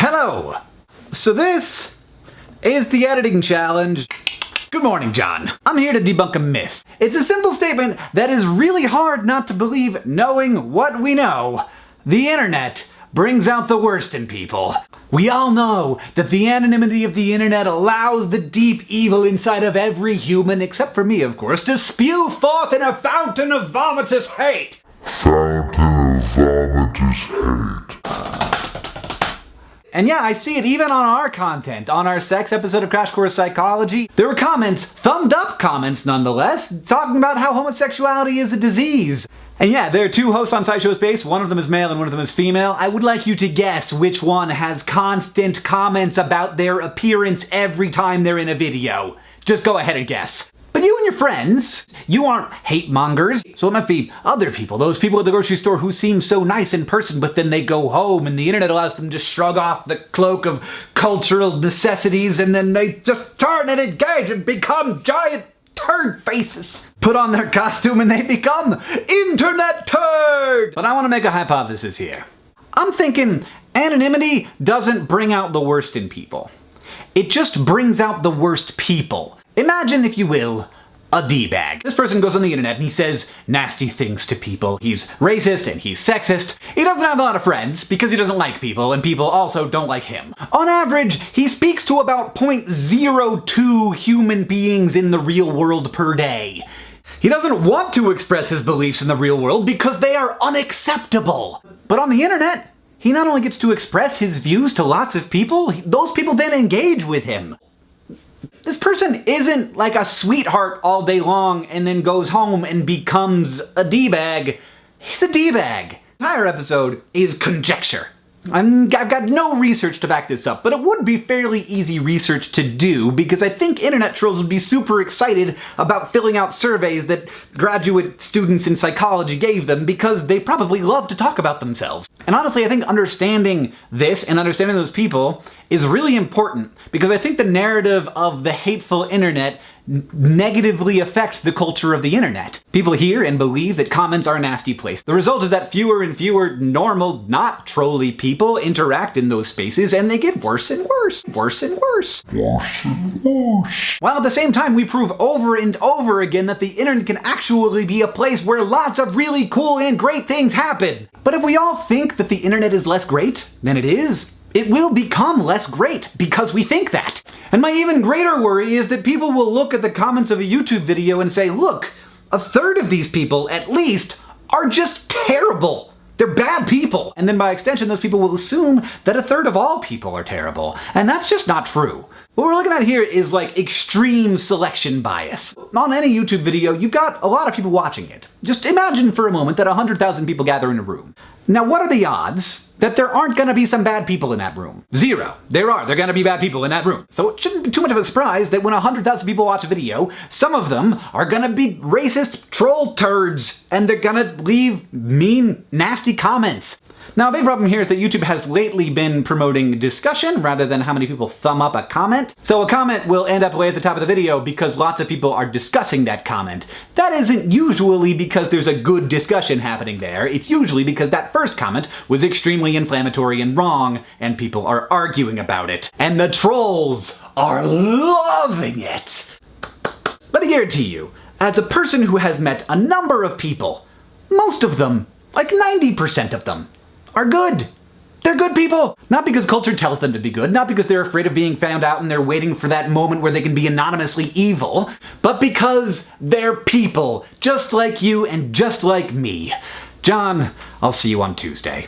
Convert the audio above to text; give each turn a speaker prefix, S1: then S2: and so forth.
S1: Hello! So this is the editing challenge. Good morning, John. I'm here to debunk a myth. It's a simple statement that is really hard not to believe knowing what we know. The internet brings out the worst in people. We all know that the anonymity of the internet allows the deep evil inside of every human, except for me, of course, to spew forth in a fountain of vomitous hate.
S2: Fountain of vomitous hate.
S1: And yeah, I see it even on our content. On our sex episode of Crash Course Psychology, there were comments, thumbed up comments nonetheless, talking about how homosexuality is a disease. And yeah, there are two hosts on SciShow Space, one of them is male and one of them is female. I would like you to guess which one has constant comments about their appearance every time they're in a video. Just go ahead and guess. But you and your friends, you aren't hate mongers, so it must be other people, those people at the grocery store who seem so nice in person but then they go home and the internet allows them to shrug off the cloak of cultural necessities and then they just turn and engage and become giant turd faces. Put on their costume and they become internet turd! But I want to make a hypothesis here. I'm thinking anonymity doesn't bring out the worst in people. It just brings out the worst people. Imagine, if you will, a D-bag. This person goes on the internet and he says nasty things to people. He's racist and he's sexist. He doesn't have a lot of friends because he doesn't like people and people also don't like him. On average, he speaks to about 0.02 human beings in the real world per day. He doesn't want to express his beliefs in the real world because they are unacceptable. But on the internet, he not only gets to express his views to lots of people, those people then engage with him. This person isn't like a sweetheart all day long and then goes home and becomes a D-bag. He's a D-bag. The entire episode is conjecture. I've got no research to back this up, but it would be fairly easy research to do because I think internet trolls would be super excited about filling out surveys that graduate students in psychology gave them because they probably love to talk about themselves. And honestly, I think understanding this and understanding those people is really important because I think the narrative of the hateful internet negatively affects the culture of the internet. People hear and believe that comments are a nasty place. The result is that fewer and fewer normal, not trolly people interact in those spaces and they get worse and worse. Worse and worse.
S2: Worse and worse.
S1: While at the same time we prove over and over again that the internet can actually be a place where lots of really cool and great things happen. But if we all think that the internet is less great than it is, it will become less great because we think that. And my even greater worry is that people will look at the comments of a YouTube video and say, look, a third of these people, at least, are just terrible. They're bad people. And then by extension, those people will assume that a third of all people are terrible. And that's just not true. What we're looking at here is like extreme selection bias. On any YouTube video, you've got a lot of people watching it. Just imagine for a moment that 100,000 people gather in a room. Now, what are the odds that there aren't gonna be some bad people in that room? Zero. They're gonna be bad people in that room. So it shouldn't be too much of a surprise that when 100,000 people watch a video, some of them are gonna be racist troll turds, and they're gonna leave mean, nasty comments. Now, a big problem here is that YouTube has lately been promoting discussion rather than how many people thumb up a comment. So a comment will end up way at the top of the video because lots of people are discussing that comment. That isn't usually because there's a good discussion happening there. It's usually because that first comment was extremely inflammatory and wrong, and people are arguing about it. And the trolls are loving it. But I guarantee you, as a person who has met a number of people, most of them, like 90% of them, are good. They're good people. Not because culture tells them to be good, not because they're afraid of being found out and they're waiting for that moment where they can be anonymously evil, but because they're people, just like you and just like me. John, I'll see you on Tuesday.